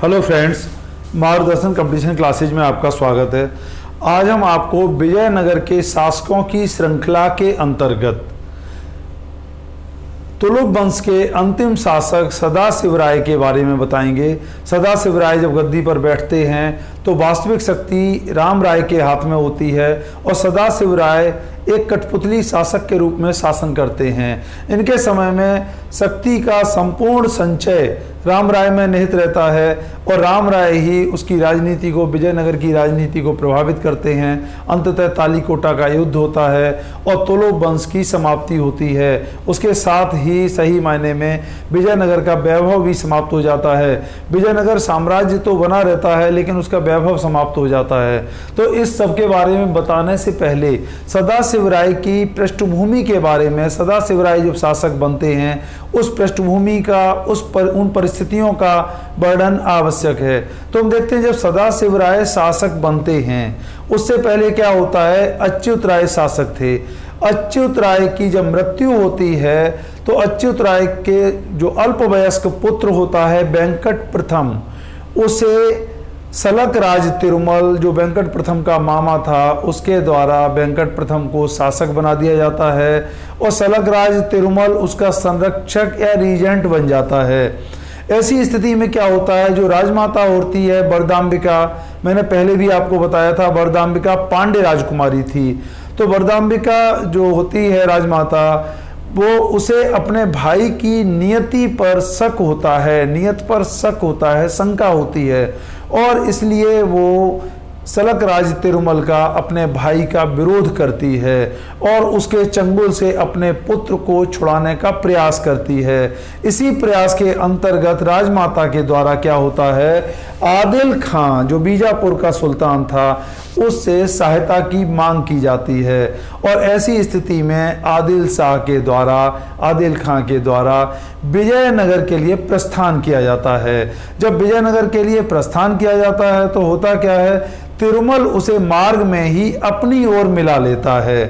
Hello friends, मार्गदर्शन competition classes में आपका स्वागत है। आज हम आपको विजयनगर के शासकों की श्रृंखला के अंतर्गत तुलुक वंश के अंतिम शासक सदाशिवराय के बारे में बताएंगे। सदाशिवराय जब गद्दी पर बैठते हैं तो वास्तविक शक्ति राम राय के हाथ में होती है और सदाशिवराय एक कठपुतली शासक के रूप में शासन करते हैं। इनके समय में शक्ति का संपूर्ण संचय राम राय में निहित रहता है और राम राय ही उसकी राजनीति को, विजयनगर की राजनीति को प्रभावित करते हैं। अंततः तालीकोटा का युद्ध होता है और तुलुक वंश की समाप्ति होती है। उसके साथ ही सही मायने में विजयनगर का वैभव भी समाप्त हो जाता है। विजयनगर साम्राज्य तो बना रहता है लेकिन उसका वैभव समाप्त हो जाता है। तो इस सब के बारे में बताने से पहले सदाशिवराय की पृष्ठभूमि के बारे में, सदाशिवराय जब शासक बनते हैं उस पृष्ठभूमि का, उन परिस्थितियों का वर्णन आवश्यक है। तो हम देखते हैं जब सदाशिवराय शासक बनते हैं उससे पहले क्या होता है, अच्युत राय शासक थे। अच्युत राय की जब मृत्यु होती है तो अच्युत राय के जो अल्पवयस्क पुत्र होता है वेंकट प्रथम, उसे सलक राज तिरुमल, जो वेंकट प्रथम का मामा था, उसके द्वारा वेंकट प्रथम को शासक बना दिया जाता है और सलक राज तिरुमल उसका संरक्षक या रीजेंट बन जाता है। ऐसी स्थिति में क्या होता है, जो राजमाता होती है वरदाम्बिका, मैंने पहले भी आपको बताया था वरदाम्बिका पांड्य राजकुमारी थी। तो वरदाम्बिका जो होती है राजमाता, वो उसे अपने भाई की नियति पर शक होता है, नियत पर शक होता है, शंका होती है और इसलिए वो सलक राज तिरुमल का, अपने भाई का विरोध करती है और उसके चंगुल से अपने पुत्र को छुड़ाने का प्रयास करती है। इसी प्रयास के अंतर्गत राजमाता के द्वारा क्या होता है, आदिल खां जो बीजापुर का सुल्तान था उससे सहायता की मांग की जाती है और ऐसी स्थिति में आदिल खां के द्वारा विजयनगर के लिए प्रस्थान किया जाता है। जब विजयनगर के लिए प्रस्थान किया जाता है तो होता क्या है, तिरुमल उसे मार्ग में ही अपनी ओर मिला लेता है।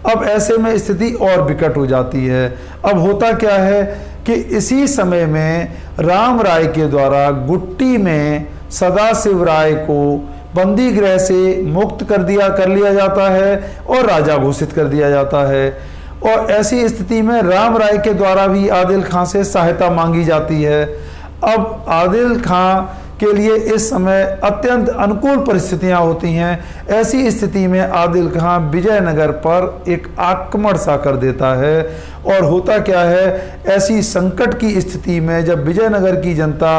अब ऐसे में स्थिति और विकट हो जाती है। अब होता क्या है कि इसी समय में राम राय के द्वारा गुट्टी में सदाशिवराय को बंदी गृह से मुक्त कर लिया जाता है और राजा घोषित कर दिया जाता है। और ऐसी स्थिति में राम राय के द्वारा भी आदिल खां से सहायता मांगी जाती है। अब आदिल खां के लिए इस समय अत्यंत अनुकूल परिस्थितियां होती हैं। ऐसी स्थिति में आदिल खां विजयनगर पर एक आक्रमण सा कर देता है और होता क्या है, ऐसी संकट की स्थिति में जब विजयनगर की जनता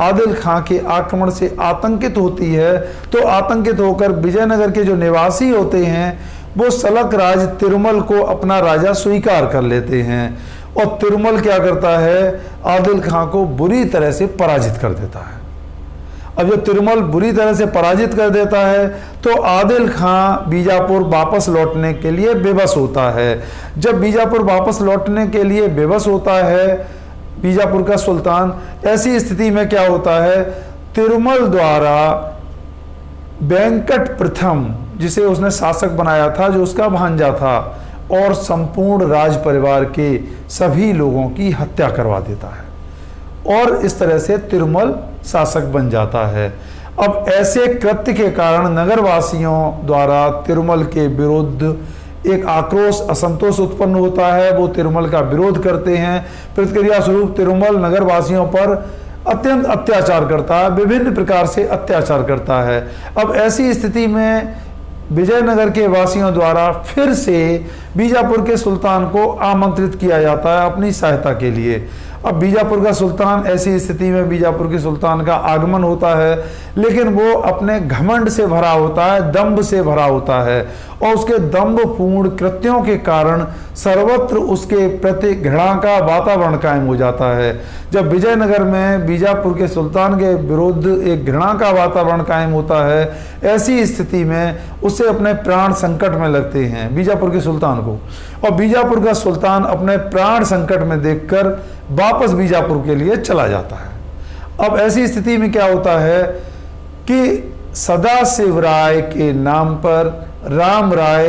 आदिल खां के आक्रमण से आतंकित होती है तो आतंकित होकर विजयनगर के जो निवासी होते हैं वो सलक राज तिरुमल को अपना राजा स्वीकार कर लेते हैं और तिरुमल क्या करता है, आदिल खां को बुरी तरह से पराजित कर देता है। अब जब तिरुमल बुरी तरह से पराजित कर देता है तो आदिल खां बीजापुर वापस लौटने के लिए बेबस होता है। जब बीजापुर वापस लौटने के लिए बेबस होता है बीजापुर का सुल्तान, ऐसी स्थिति में क्या होता है, तिरुमल द्वारा वेंकट प्रथम, जिसे उसने शासक बनाया था, जो उसका भांजा था, और संपूर्ण राज परिवार के सभी लोगों की हत्या करवा देता है और इस तरह से तिरुमल शासक बन जाता है। अब ऐसे कृत्य के कारण नगरवासियों द्वारा तिरुमल के विरुद्ध एक आक्रोश, असंतोष उत्पन्न होता है। वो तिरुमल का विरोध करते हैं। प्रतिक्रिया स्वरूप तिरुमल नगरवासियों पर अत्यंत अत्याचार करता है, विभिन्न प्रकार से अत्याचार करता है। अब ऐसी स्थिति में विजयनगर के वासियों द्वारा फिर से बीजापुर के सुल्तान को आमंत्रित किया जाता है अपनी सहायता के लिए। अब बीजापुर का सुल्तान, ऐसी स्थिति में बीजापुर के सुल्तान का आगमन होता है लेकिन वो अपने घमंड से भरा होता है, दंभ से भरा होता है और उसके दंभपूर्ण कृत्यों के कारण सर्वत्र उसके प्रति घृणा का वातावरण कायम हो जाता है। जब विजयनगर में बीजापुर के सुल्तान के विरुद्ध एक घृणा का वातावरण कायम होता है, ऐसी स्थिति में उसे अपने प्राण संकट में लगते हैं बीजापुर के सुल्तान को, और बीजापुर का सुल्तान अपने प्राण संकट में देखकर वापस बीजापुर के लिए चला जाता है। अब ऐसी स्थिति में क्या होता है कि सदाशिवराय के नाम पर राम राय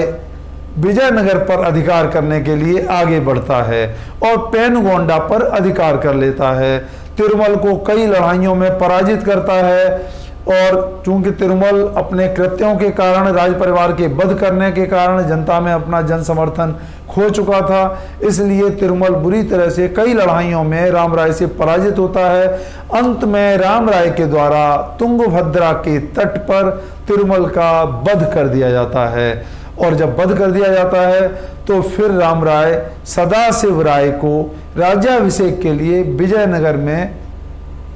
विजयनगर पर अधिकार करने के लिए आगे बढ़ता है और पेनुगोंडा पर अधिकार कर लेता है। तिरुमल को कई लड़ाइयों में पराजित करता है। और चूंकि तिरुमल अपने कृत्यों के कारण, राज परिवार के वध करने के कारण जनता में अपना जन समर्थन खो चुका था, इसलिए तिरुमल बुरी तरह से कई लड़ाइयों में रामराय से पराजित होता है। अंत में रामराय के द्वारा तुंगभद्रा के तट पर तिरुमल का वध कर दिया जाता है। और जब वध कर दिया जाता है तो फिर रामराय सदाशिव राय को राज्याभिषेक के लिए विजयनगर में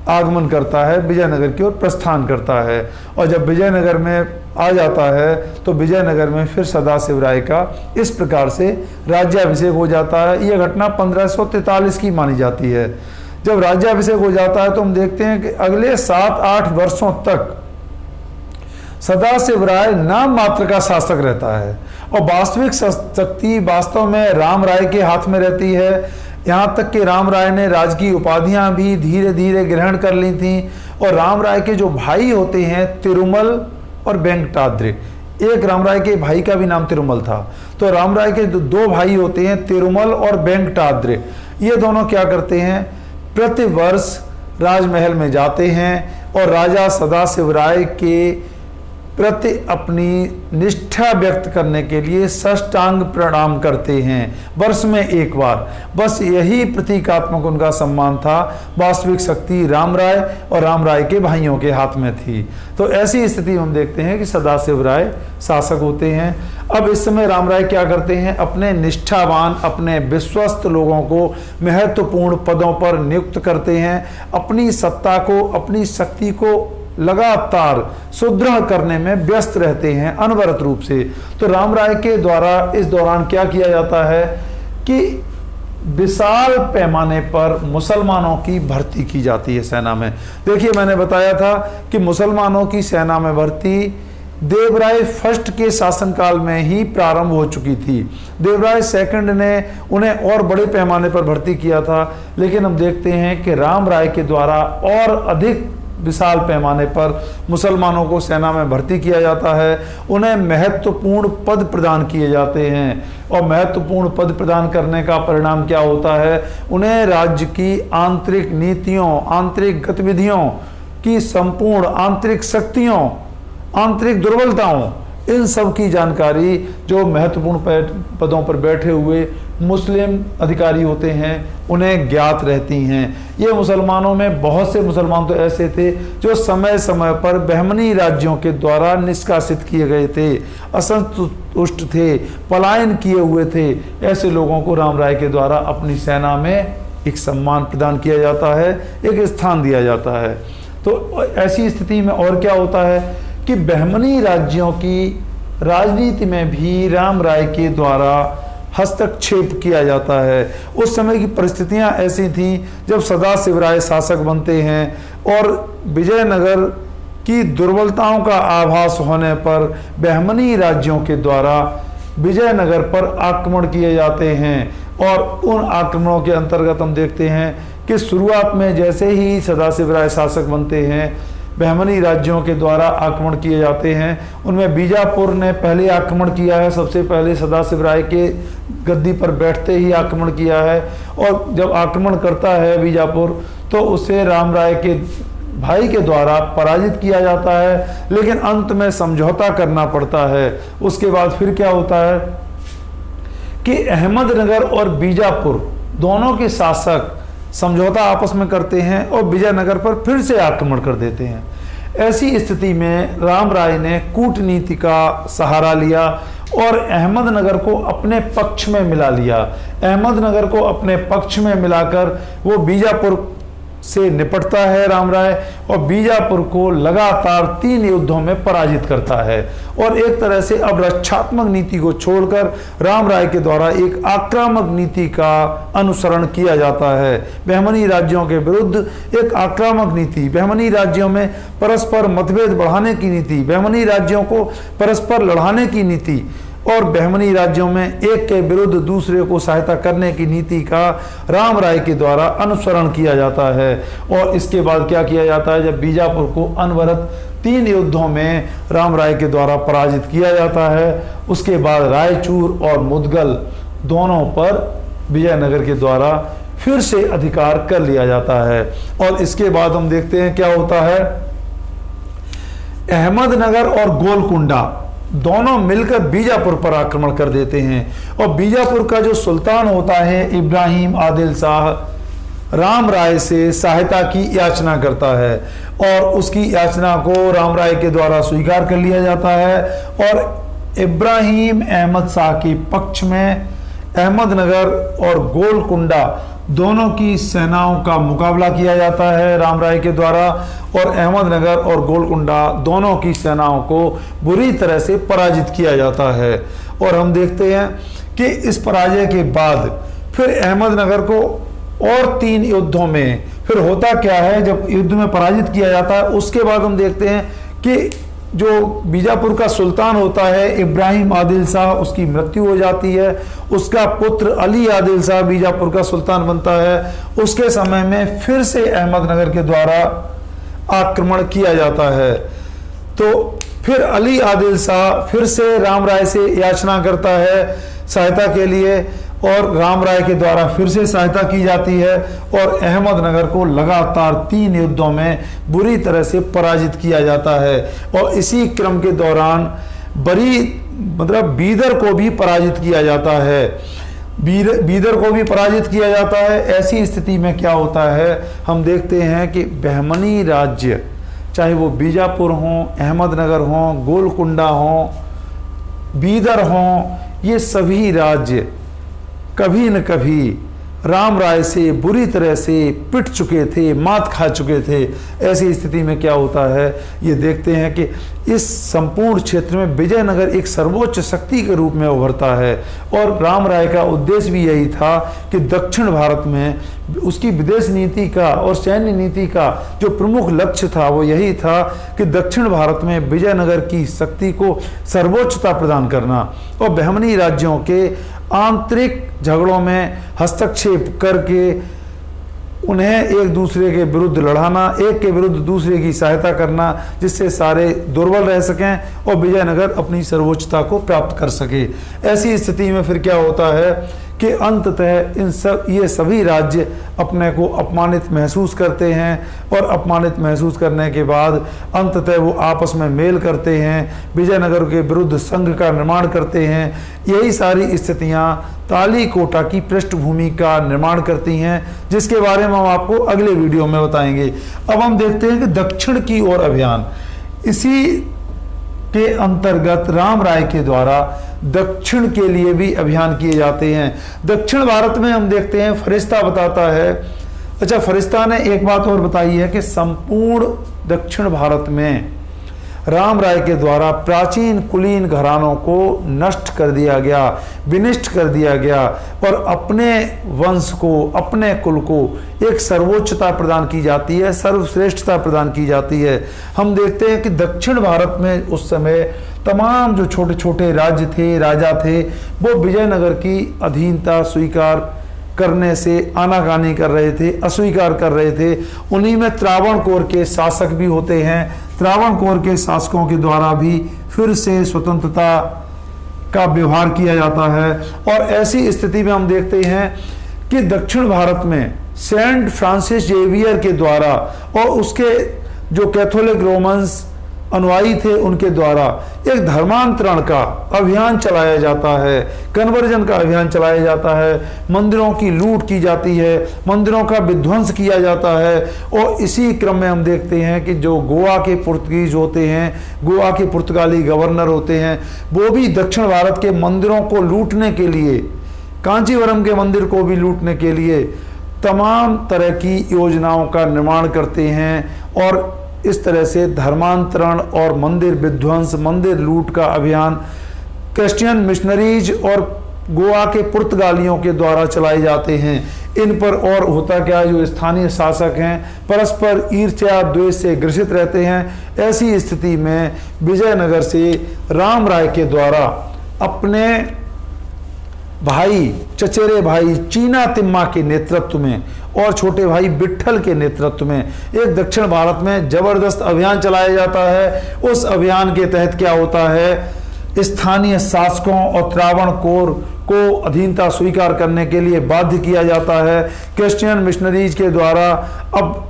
आगमन करता है, विजयनगर की ओर प्रस्थान करता है। और जब विजयनगर में आ जाता है तो विजयनगर में फिर सदाशिव राय का इस प्रकार से राज्याभिषेक हो जाता है। यह घटना 1543 की मानी जाती है। जब राज्याभिषेक हो जाता है तो हम देखते हैं कि अगले 7-8 वर्षों तक सदाशिव राय नाम मात्र का शासक रहता है और वास्तविक शक्ति वास्तव में राम राय के हाथ में रहती है। यहाँ तक कि राम राय ने राजकीय उपाधियां भी धीरे धीरे ग्रहण कर ली थीं। और राम राय के जो भाई होते हैं तिरुमल और वेंकटाद्रि, एक राम राय के भाई का भी नाम तिरुमल था, तो राम राय के जो दो भाई होते हैं तिरुमल और वेंकटाद्रि, ये दोनों क्या करते हैं, प्रतिवर्ष राजमहल में जाते हैं और राजा सदाशिव राय के प्रति अपनी निष्ठा व्यक्त करने के लिए साष्टांग प्रणाम करते हैं वर्ष में एक बार। बस यही प्रतीकात्मक उनका सम्मान था। वास्तविक शक्ति राम राय और राम राय के भाइयों के हाथ में थी। तो ऐसी स्थिति हम देखते हैं कि सदाशिव राय शासक होते हैं। अब इस समय राम राय क्या करते हैं, अपने निष्ठावान, अपने विश्वस्त लोगों को महत्वपूर्ण पदों पर नियुक्त करते हैं। अपनी सत्ता को, अपनी शक्ति को लगातार सुदृढ़ करने में व्यस्त रहते हैं अनवरत रूप से। तो राम राय के द्वारा इस दौरान क्या किया जाता है कि विशाल पैमाने पर मुसलमानों की भर्ती की जाती है सेना में। देखिए, मैंने बताया था कि मुसलमानों की सेना में भर्ती देवराय फर्स्ट के शासनकाल में ही प्रारंभ हो चुकी थी। देवराय सेकंड ने उन्हें और बड़े पैमाने पर भर्ती किया था, लेकिन हम देखते हैं कि राम राय के द्वारा और अधिक विशाल पैमाने पर मुसलमानों को सेना में भर्ती किया जाता है। उन्हें महत्वपूर्ण पद प्रदान किए जाते हैं और महत्वपूर्ण पद प्रदान करने का परिणाम क्या होता है, उन्हें राज्य की आंतरिक नीतियों, आंतरिक गतिविधियों की संपूर्ण आंतरिक शक्तियों, आंतरिक दुर्बलताओं, इन सब की जानकारी जो महत्वपूर्ण पदों पर बैठे हुए मुस्लिम अधिकारी होते हैं उन्हें ज्ञात रहती हैं। ये मुसलमानों में बहुत से मुसलमान तो ऐसे थे जो समय समय पर बहमनी राज्यों के द्वारा निष्कासित किए गए थे, असंतुष्ट थे, पलायन किए हुए थे। ऐसे लोगों को राम राय के द्वारा अपनी सेना में एक सम्मान प्रदान किया जाता है, एक स्थान दिया जाता है। तो ऐसी स्थिति में और क्या होता है कि बहमनी राज्यों की राजनीति में भी राम राय के द्वारा हस्तक्षेप किया जाता है। उस समय की परिस्थितियां ऐसी थीं जब सदाशिव राय शासक बनते हैं और विजयनगर की दुर्बलताओं का आभास होने पर बहमनी राज्यों के द्वारा विजयनगर पर आक्रमण किए जाते हैं। और उन आक्रमणों के अंतर्गत हम देखते हैं कि शुरुआत में जैसे ही सदाशिव राय शासक बनते हैं बहमनी राज्यों के द्वारा आक्रमण किए जाते हैं। उनमें बीजापुर ने पहले आक्रमण किया है, सबसे पहले सदाशिव राय के गद्दी पर बैठते ही आक्रमण किया है। और जब आक्रमण करता है बीजापुर तो उसे राम राय के भाई के द्वारा पराजित किया जाता है, लेकिन अंत में समझौता करना पड़ता है। उसके बाद फिर क्या होता है कि अहमदनगर और बीजापुर दोनों के शासक समझौता आपस में करते हैं और विजयनगर पर फिर से आक्रमण कर देते हैं। ऐसी स्थिति में राम राय ने कूटनीति का सहारा लिया और अहमदनगर को अपने पक्ष में मिला लिया। अहमदनगर को अपने पक्ष में मिलाकर वो बीजापुर से निपटता है राम राय और बीजापुर को लगातार 3 युद्धों में पराजित करता है। और एक तरह से अब रक्षात्मक नीति को छोड़कर राम राय के द्वारा एक आक्रामक नीति का अनुसरण किया जाता है। बहमनी राज्यों के विरुद्ध एक आक्रामक नीति, बहमनी राज्यों में परस्पर मतभेद बढ़ाने की नीति, बहमनी राज्यों को परस्पर लड़ाने की नीति और बहमनी राज्यों में एक के विरुद्ध दूसरे को सहायता करने की नीति का राम राय के द्वारा अनुसरण किया जाता है। और इसके बाद क्या किया जाता है, जब बीजापुर को अनवरत 3 युद्धों में राम राय के द्वारा पराजित किया जाता है, उसके बाद रायचूर और मुदगल दोनों पर विजयनगर के द्वारा फिर से अधिकार कर लिया जाता है। और इसके बाद हम देखते हैं क्या होता है। अहमदनगर और गोलकुंडा दोनों मिलकर बीजापुर पर आक्रमण कर देते हैं और बीजापुर का जो सुल्तान होता है इब्राहिम आदिल शाह राम राय से सहायता की याचना करता है और उसकी याचना को राम राय के द्वारा स्वीकार कर लिया जाता है और इब्राहिम अहमद शाह के पक्ष में अहमदनगर और गोलकुंडा दोनों की सेनाओं का मुकाबला किया जाता है राम राय के द्वारा और अहमदनगर और गोलकुंडा दोनों की सेनाओं को बुरी तरह से पराजित किया जाता है। और हम देखते हैं कि इस पराजय के बाद फिर अहमदनगर को और 3 युद्धों में फिर होता क्या है, जब युद्ध में पराजित किया जाता है उसके बाद हम देखते हैं कि जो बीजापुर का सुल्तान होता है इब्राहिम आदिल शाह उसकी मृत्यु हो जाती है, उसका पुत्र अली आदिल शाह बीजापुर का सुल्तान बनता है। उसके समय में फिर से अहमदनगर के द्वारा आक्रमण किया जाता है तो फिर अली आदिल शाह फिर से राम राय से याचना करता है सहायता के लिए और राम राय के द्वारा फिर से सहायता की जाती है और अहमदनगर को लगातार 3 युद्धों में बुरी तरह से पराजित किया जाता है। और इसी क्रम के दौरान बीदर को भी पराजित किया जाता है, बीदर को भी पराजित किया जाता है। ऐसी स्थिति में क्या होता है, हम देखते हैं कि बहमनी राज्य चाहे वो बीजापुर हों, अहमदनगर हों, गोलकुंडा हों, बीदर हों, ये सभी राज्य कभी न कभी राम राय से बुरी तरह से पिट चुके थे, मात खा चुके थे। ऐसी स्थिति में क्या होता है, ये देखते हैं कि इस संपूर्ण क्षेत्र में विजयनगर एक सर्वोच्च शक्ति के रूप में उभरता है और राम राय का उद्देश्य भी यही था कि दक्षिण भारत में उसकी विदेश नीति का और सैन्य नीति का जो प्रमुख लक्ष्य था वो यही था कि दक्षिण भारत में विजयनगर की शक्ति को सर्वोच्चता प्रदान करना और बहमनी राज्यों के आंतरिक झगड़ों में हस्तक्षेप करके उन्हें एक दूसरे के विरुद्ध लड़ाना, एक के विरुद्ध दूसरे की सहायता करना, जिससे सारे दुर्बल रह सकें और विजयनगर अपनी सर्वोच्चता को प्राप्त कर सके। ऐसी स्थिति में फिर क्या होता है कि अंततः ये सभी राज्य अपने को अपमानित महसूस करते हैं और अपमानित महसूस करने के बाद अंततः वो आपस में मेल करते हैं, विजयनगर के विरुद्ध संघ का निर्माण करते हैं। यही सारी स्थितियां तालीकोटा की पृष्ठभूमि का निर्माण करती हैं, जिसके बारे में हम आपको अगले वीडियो में बताएंगे। अब हम देखते हैं कि दक्षिण की ओर अभियान, इसी के अंतर्गत राम राय के द्वारा दक्षिण के लिए भी अभियान किए जाते हैं। दक्षिण भारत में हम देखते हैं फरिश्ता बताता है, अच्छा फरिश्ता ने एक बात और बताई है कि संपूर्ण दक्षिण भारत में राम राय के द्वारा प्राचीन कुलीन घरानों को नष्ट कर दिया गया, विनिष्ट कर दिया गया और अपने वंश को, अपने कुल को एक सर्वोच्चता प्रदान की जाती है, सर्वश्रेष्ठता प्रदान की जाती है। हम देखते हैं कि दक्षिण भारत में उस समय तमाम जो छोटे छोटे राज्य थे, राजा थे, वो विजयनगर की अधीनता स्वीकार करने से आनाकानी कर रहे थे, अस्वीकार कर रहे थे। उन्हीं में त्रावणकोर के शासक भी होते हैं। त्रावणकोर के शासकों के द्वारा भी फिर से स्वतंत्रता का व्यवहार किया जाता है और ऐसी स्थिति में हम देखते हैं कि दक्षिण भारत में सेंट फ्रांसिस जेवियर के द्वारा और उसके जो कैथोलिक रोमन्स अनुयायी थे उनके द्वारा एक धर्मांतरण का अभियान चलाया जाता है, कन्वर्जन का अभियान चलाया जाता है, मंदिरों की लूट की जाती है, मंदिरों का विध्वंस किया जाता है। और इसी क्रम में हम देखते हैं कि जो गोवा के पुर्तगीज होते हैं, गोवा के पुर्तगाली गवर्नर होते हैं, वो भी दक्षिण भारत के मंदिरों को लूटने के लिए, कांचीवरम के मंदिर को भी लूटने के लिए तमाम तरह की योजनाओं का निर्माण करते हैं और इस तरह से धर्मांतरण और मंदिर विध्वंस, मंदिर लूट का अभियान क्रिश्चियन मिशनरीज और गोवा के पुर्तगालियों के द्वारा चलाए जाते हैं। इन पर और होता क्या, जो स्थानीय शासक हैं परस्पर ईर्ष्या द्वेष से ग्रसित रहते हैं। ऐसी स्थिति में विजयनगर से राम राय के द्वारा अपने भाई, चचेरे भाई चीना तिम्मा के नेतृत्व में और छोटे भाई विट्ठल के नेतृत्व में एक दक्षिण भारत में जबरदस्त अभियान चलाया जाता है। उस अभियान के तहत क्या होता है स्थानीय शासकों और त्रावणकोर को अधीनता स्वीकार करने के लिए बाध्य किया जाता है। क्रिश्चियन मिशनरीज के द्वारा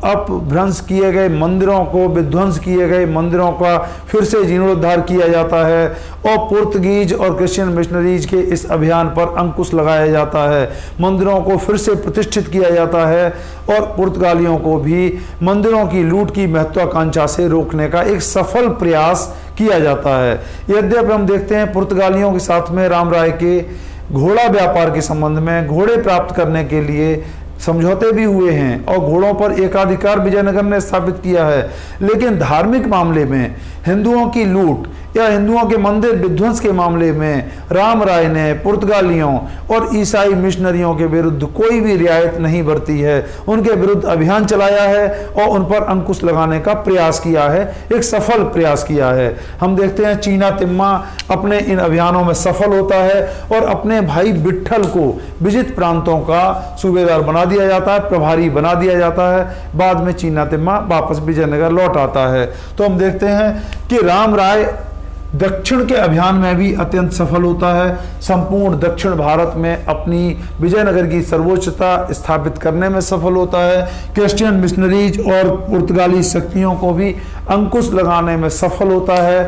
अपभ्रंश किए गए मंदिरों को, विध्वंस किए गए मंदिरों का फिर से जीर्णोद्धार किया जाता है और पुर्तगीज और क्रिश्चियन मिशनरीज के इस अभियान पर अंकुश लगाया जाता है। मंदिरों को फिर से प्रतिष्ठित किया जाता है और पुर्तगालियों को भी मंदिरों की लूट की महत्वाकांक्षा से रोकने का एक सफल प्रयास किया जाता है। यद्यपि हम देखते हैं पुर्तगालियों के साथ में राम राय के घोड़ा व्यापार के संबंध में घोड़े प्राप्त करने के लिए समझौते भी हुए हैं और घोड़ों पर एकाधिकार विजयनगर ने स्थापित किया है, लेकिन धार्मिक मामले में हिंदुओं की लूट या हिंदुओं के मंदिर विध्वंस के मामले में राम राय ने पुर्तगालियों और ईसाई मिशनरियों के विरुद्ध कोई भी रियायत नहीं बरती है। उनके विरुद्ध अभियान चलाया है और उन पर अंकुश लगाने का प्रयास किया है, एक सफल प्रयास किया है। हम देखते हैं चीना तिम्मा अपने इन अभियानों में सफल होता है और अपने भाई विट्ठल को विजित प्रांतों का सूबेदार बना दिया जाता है, प्रभारी बना दिया जाता है। बाद में चीना तिम्मा वापस विजयनगर लौट आता है। तो हम देखते हैं कि राम राय दक्षिण के अभियान में भी अत्यंत सफल होता है। संपूर्ण दक्षिण भारत में अपनी विजयनगर की सर्वोच्चता स्थापित करने में सफल होता है। क्रिश्चियन मिशनरीज और पुर्तगाली शक्तियों को भी अंकुश लगाने में सफल होता है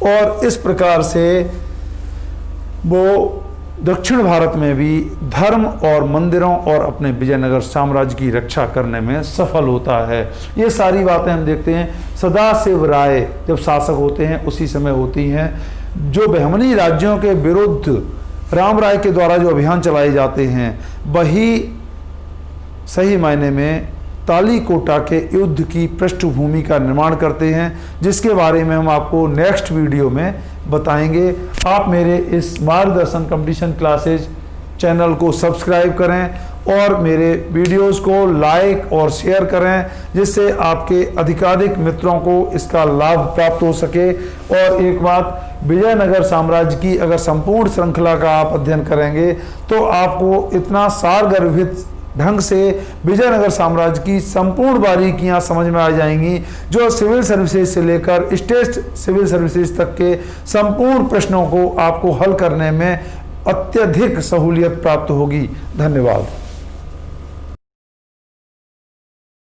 और इस प्रकार से वो दक्षिण भारत में भी धर्म और मंदिरों और अपने विजयनगर साम्राज्य की रक्षा करने में सफल होता है। ये सारी बातें हम देखते हैं सदाशिव राय जब शासक होते हैं उसी समय होती हैं। जो बहमनी राज्यों के विरुद्ध राम राय के द्वारा जो अभियान चलाए जाते हैं वही सही मायने में तालीकोटा के युद्ध की पृष्ठभूमि का निर्माण करते हैं, जिसके बारे में हम आपको नेक्स्ट वीडियो में बताएंगे। आप मेरे इस मार्गदर्शन कंपटीशन क्लासेज चैनल को सब्सक्राइब करें और मेरे वीडियोस को लाइक और शेयर करें, जिससे आपके अधिकाधिक मित्रों को इसका लाभ प्राप्त हो सके। और एक बात, विजयनगर साम्राज्य की अगर संपूर्ण श्रृंखला का आप अध्ययन करेंगे तो आपको इतना सारगर्भित ढंग से विजयनगर साम्राज्य की संपूर्ण बारीकियां समझ में आ जाएंगी, जो सिविल सर्विसेज से लेकर स्टेट सिविल सर्विसेज तक के संपूर्ण प्रश्नों को आपको हल करने में अत्यधिक सहूलियत प्राप्त होगी। धन्यवाद।